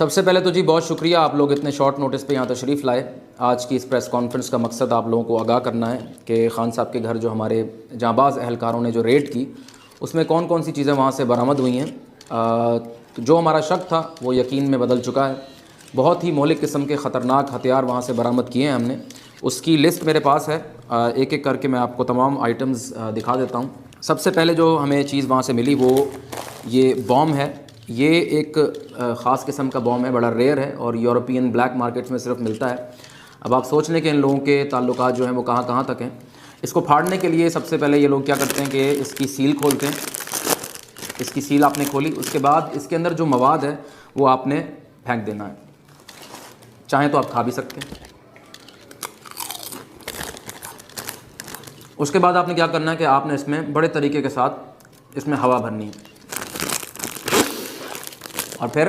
सबसे पहले तो जी बहुत शुक्रिया, आप लोग इतने शॉर्ट नोटिस पे यहाँ तशरीफ़ लाए। आज की इस प्रेस कॉन्फ्रेंस का मकसद आप लोगों को आगाह करना है कि ख़ान साहब के घर जो हमारे जांबाज़ अहलकारों ने जो रेड की, उसमें कौन कौन सी चीज़ें वहाँ से बरामद हुई हैं। तो जो हमारा शक था वो यकीन में बदल चुका है। बहुत ही मौलिक किस्म के ख़तरनाक हथियार वहाँ से बरामद किए हैं हमने। उसकी लिस्ट मेरे पास है, एक एक करके मैं आपको तमाम आइटम्स दिखा देता हूँ। सबसे पहले जो हमें चीज़ वहाँ से मिली वो ये बॉम्ब है। ये एक ख़ास किस्म का बॉम्ब है, बड़ा रेयर है और यूरोपियन ब्लैक मार्केट्स में सिर्फ मिलता है। अब आप सोच लें कि इन लोगों के ताल्लुकात जो हैं वो कहाँ कहाँ तक हैं। इसको फाड़ने के लिए सबसे पहले ये लोग क्या करते हैं कि इसकी सील खोलते हैं। इसकी सील आपने खोली, उसके बाद इसके अंदर जो मवाद है वो आपने फेंक देना है। चाहें तो आप खा भी सकते हैं। उसके बाद आपने क्या करना है कि आपने इसमें बड़े तरीके के साथ इसमें हवा भरनी है और फिर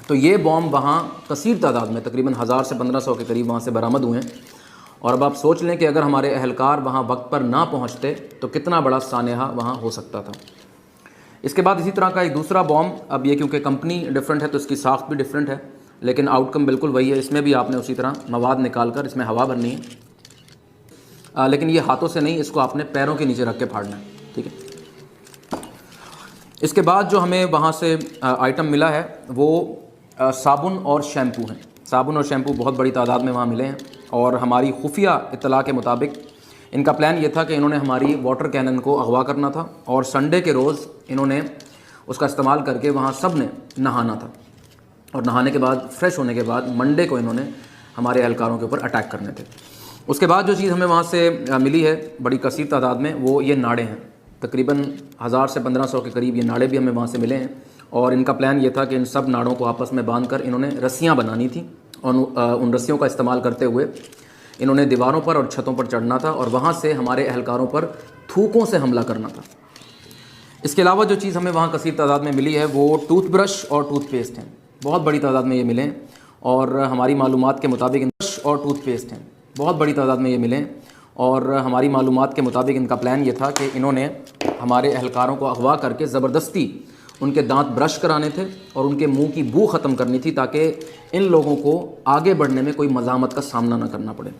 तो ये बॉम्ब वहाँ कसीर तादाद में तकरीबन 1000 से 1500 के करीब वहाँ से बरामद हुए हैं। और अब आप सोच लें कि अगर हमारे अहलकार वहाँ वक्त पर ना पहुँचते तो कितना बड़ा सानेहा वहाँ हो सकता था। इसके बाद इसी तरह का एक दूसरा बॉम्ब, अब ये क्योंकि कंपनी डिफरेंट है तो इसकी साख्त भी डिफरेंट है, लेकिन आउटकम बिल्कुल वही है। इसमें भी आपने उसी तरह मवाद निकाल कर इसमें हवा भरनी है, लेकिन ये हाथों से नहीं, इसको आपने पैरों के नीचे रख के फाड़ना है, ठीक है। इसके बाद जो हमें वहाँ से आइटम मिला है वो साबुन और शैम्पू हैं। साबुन और शैम्पू बहुत बड़ी तादाद में वहाँ मिले हैं और हमारी खुफिया इत्तला के मुताबिक इनका प्लान ये था कि इन्होंने हमारी वाटर कैनन को अगवा करना था और संडे के रोज़ इन्होंने उसका इस्तेमाल करके वहाँ सब ने नहाना था और नहाने के बाद फ्रेश होने के बाद मंडे को इन्होंने हमारे एहलकारों के ऊपर अटैक करने थे। उसके बाद जो चीज़ हमें वहाँ से मिली है बड़ी कसीर तादाद में, वो ये नाड़े हैं। तकरीबन 1000 से 1500 के करीब ये नाड़े भी हमें वहाँ से मिले हैं और इनका प्लान ये था कि इन सब नाड़ों को आपस में बांधकर इन्होंने रस्सियाँ बनानी थी और उन रस्सियों का इस्तेमाल करते हुए इन्होंने दीवारों पर और छतों पर चढ़ना था और वहाँ से हमारे अहलकारों पर थूकों से हमला करना था। इसके अलावा जो चीज़ हमें वहाँ कसीर तादाद में मिली है वो टूथब्रश और टूथपेस्ट हैं। बहुत बड़ी तादाद में ये मिले हैं और हमारी मालूमात के मुताबिक बहुत बड़ी तादाद में ये मिले हैं और हमारी मालूमात के मुताबिक इनका प्लान ये था कि इन्होंने हमारे अहलकारों को अगवा करके ज़बरदस्ती उनके दांत ब्रश कराने थे और उनके मुंह की बू ख़त्म करनी थी ताकि इन लोगों को आगे बढ़ने में कोई मज़ामत का सामना ना करना पड़े।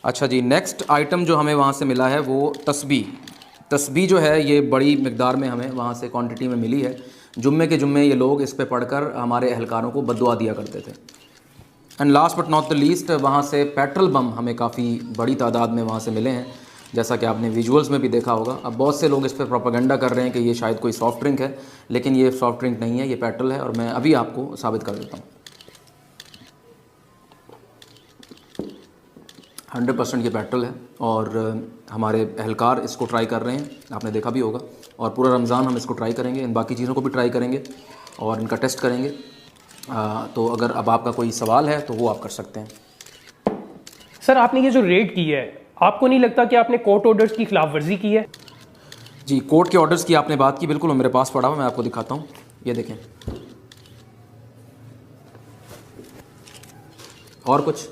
अच्छा जी, नेक्स्ट आइटम जो हमें वहाँ से मिला है वो तस्बीह जो है ये बड़ी मिकदार में हमें वहाँ से क्वांटिटी में मिली है। जुम्मे के जुम्मे ये लोग इस पे पढ़कर हमारे अहलकारों को बद्दुआ दिया करते थे। And last but not the least, वहाँ से पेट्रोल बम हमें काफ़ी बड़ी तादाद में वहाँ से मिले हैं, जैसा कि आपने विजुअल्स में भी देखा होगा। अब बहुत से लोग इस पर प्रोपेगेंडा कर रहे हैं कि ये शायद कोई सॉफ्ट ड्रिंक है, लेकिन ये सॉफ्ट ड्रिंक नहीं है, ये पेट्रोल है और मैं अभी आपको साबित कर देता हूँ। 100% ये पेट्रोल है और हमारे अहलकार इसको ट्राई कर रहे हैं, आपने देखा भी होगा। और पूरा रमज़ान हम इसको ट्राई करेंगे, इन बाकी चीज़ों को भी ट्राई करेंगे और इनका टेस्ट करेंगे। तो अगर अब आपका कोई सवाल है तो वो आप कर सकते हैं। सर, आपने ये जो रेड की है, आपको नहीं लगता कि आपने कोर्ट ऑर्डर्स की खिलाफ वर्जी की है? जी, कोर्ट के ऑर्डर्स की आपने बात की, बिल्कुल वो मेरे पास पड़ा हुआ, मैं आपको दिखाता हूँ। ये देखें। और कुछ